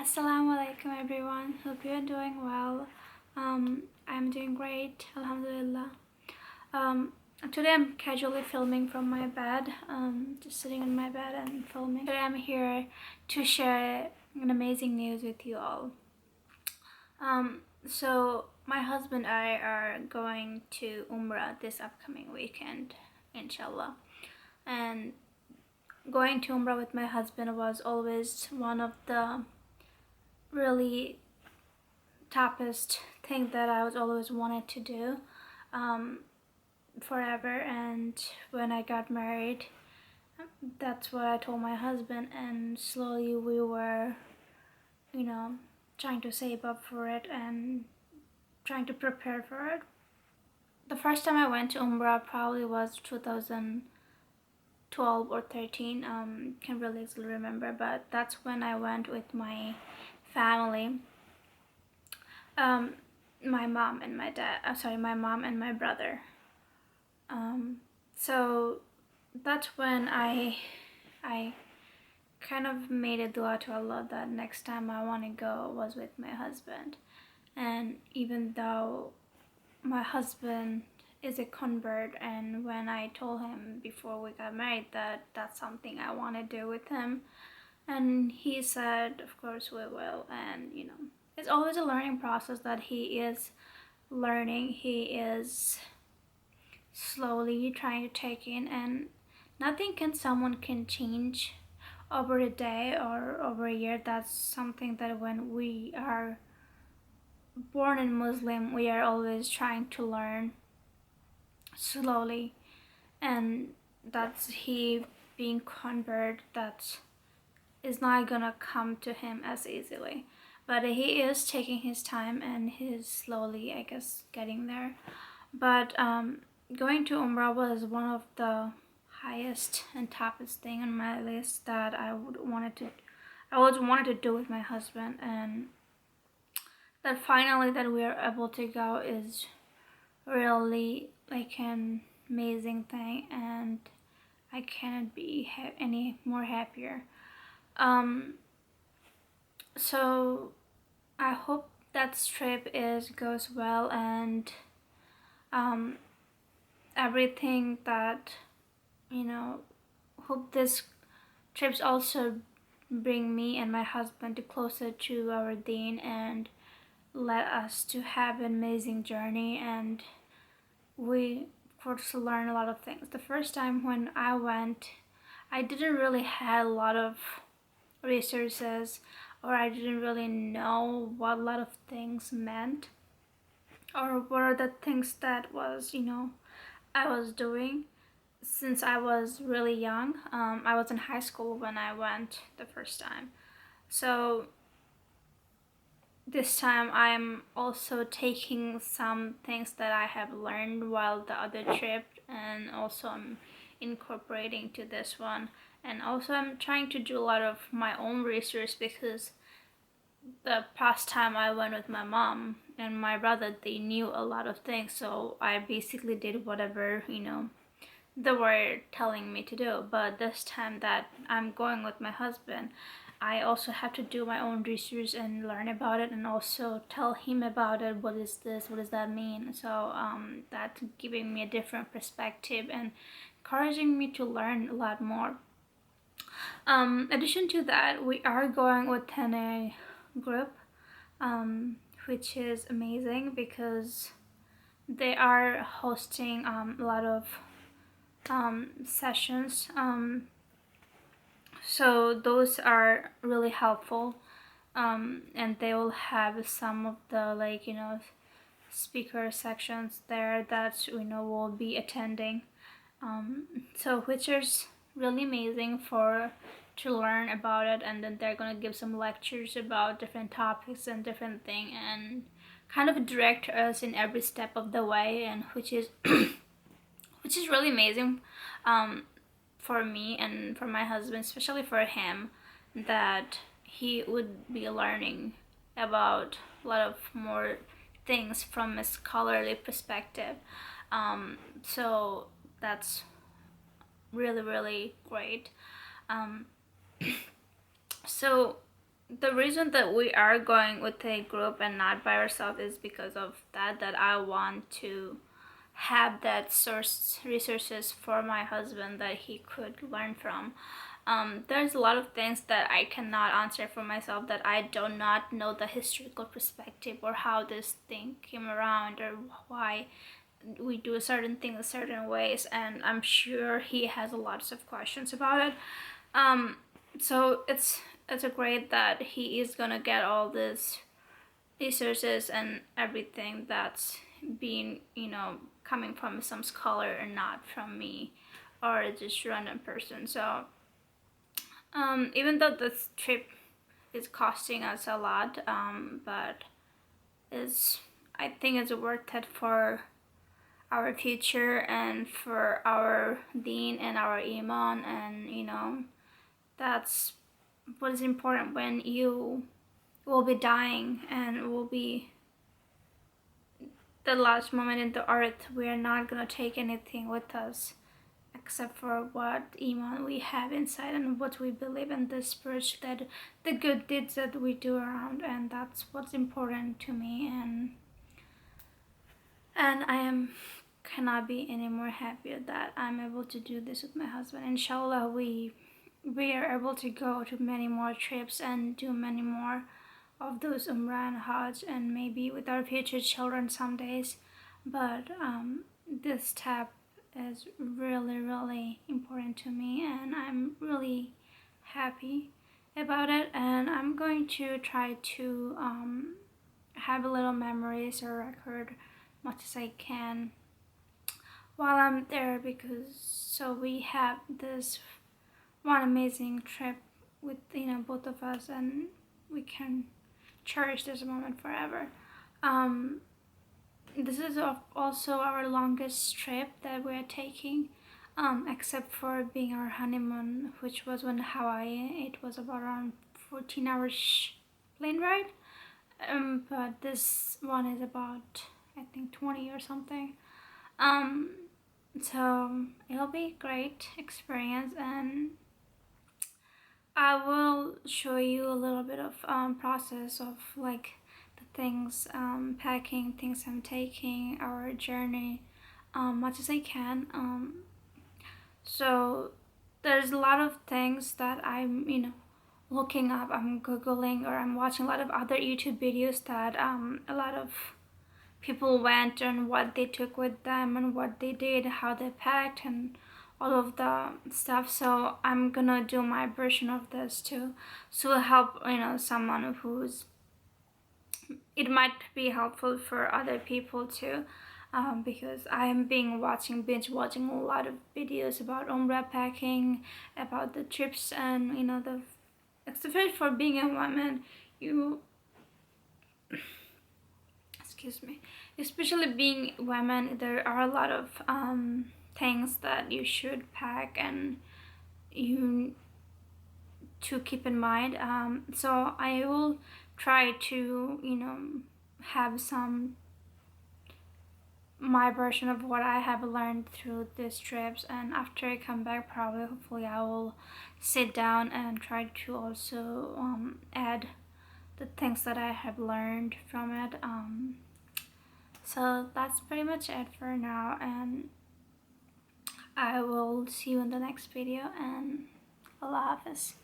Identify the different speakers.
Speaker 1: Assalamu alaikum everyone. Hope you're doing well. I'm doing great. Alhamdulilah. Um, Today I'm casually filming from my bed. Just sitting in my bed and filming. Today I'm here to share an amazing news with you all. So my husband and I are going to Umrah this upcoming weekend, inshallah. And going to Umrah with my husband was always one of the really toughest thing that I was always wanted to do forever. And when I got married, that's what I told my husband, and slowly we were trying to save up for it and trying to prepare for it. The first time I went to Umrah probably was 2012 or 13. Can't really exactly remember, but that's when I went with my family. My mom and my dad. My mom and my brother. So that's when I kind of made a dua to Allah that next time I want to go was with my husband. And even though my husband is a convert, and when I told him before we got married that that's something I want to do with him, and he said, of course we will. And it's always a learning process that he is learning. He is slowly trying to take in, and nothing someone can change over a day or over a year. That's something that when we are born in Muslim, we are always trying to learn slowly. And that's he being convert, that is not gonna come to him as easily, but he is taking his time and he's slowly, I guess, getting there. But going to Umrah was one of the highest and toughest thing on my list that I always wanted to do with my husband, and that finally that we are able to go is really like an amazing thing, and I cannot be any more happier. So I hope that trip goes well, and everything that hope this trips also bring me and my husband closer to our deen and let us to have an amazing journey. And we of course learn a lot of things. The first time when I went, I didn't really have a lot of resources, or I didn't really know what a lot of things meant, or what are the things that was I was doing since I was really young. I was in high school when I went the first time. So this time I'm also taking some things that I have learned while the other trip, and also I'm incorporating to this one. And also I'm trying to do a lot of my own research, because the past time I went with my mom and my brother, they knew a lot of things, so I basically did whatever they were telling me to do. But this time that I'm going with my husband, I also have to do my own research and learn about it, and also tell him about it. What is this? What does that mean? So that's giving me a different perspective and encouraging me to learn a lot more. Addition to that, we are going within a group, which is amazing because they are hosting a lot of sessions. So those are really helpful, and they will have some of the speaker sections there that will be attending, so which is really amazing to learn about it. And then they're gonna give some lectures about different topics and different thing, and kind of direct us in every step of the way, and which is which is really amazing for me and for my husband, especially for him, that he would be learning about a lot of more things from a scholarly perspective. So that's really, really great. So the reason that we are going with a group and not by ourselves is because of that I want to have that source resources for my husband that he could learn from. There's a lot of things that I cannot answer for myself, that I do not know the historical perspective or how this thing came around or why we do a certain thing in certain ways, and I'm sure he has lots of questions about it. So it's a great that he is gonna get all this resources and everything that's being, coming from some scholar and not from me or just random person. So even though this trip is costing us a lot, but is I think it's worth it for our future and for our deen and our iman, and that's what is important when you will be dying and will be the last moment in the earth. We are not gonna take anything with us except for what iman we have inside and what we believe in, the spiritual, that the good deeds that we do around, and that's what's important to me. And cannot be any more happier that I'm able to do this with my husband. Inshallah, we are able to go to many more trips and do many more of those Umrah and Hajj, and maybe with our future children some days. But this step is really, really important to me, and I'm really happy about it. And I'm going to try to have a little memories or record much as I can while I'm there, because so we have this one amazing trip with both of us, and we can cherish this moment forever. This is also our longest trip that we're taking, except for being our honeymoon, which was in Hawaii. It was about around 14 hours plane ride, but this one is about, I think, 20 or something. So it'll be a great experience, and I will show you a little bit of process of like the things, packing, things I'm taking, our journey, much as I can. So there's a lot of things that I'm looking up, I'm googling, or I'm watching a lot of other YouTube videos that a lot of people went and what they took with them and what they did, how they packed, and all of the stuff. So I'm gonna do my version of this too, so help someone who's, it might be helpful for other people too, because I am binge watching a lot of videos about Umrah packing, about the trips, and the especially for being a woman, you excuse me, especially being women, there are a lot of things that you should pack and you to keep in mind. So I will try to have some my version of what I have learned through these trips, and after I come back, probably hopefully I will sit down and try to also add the things that I have learned from it. So that's pretty much it for now, and I will see you in the next video, and Allah Hafiz.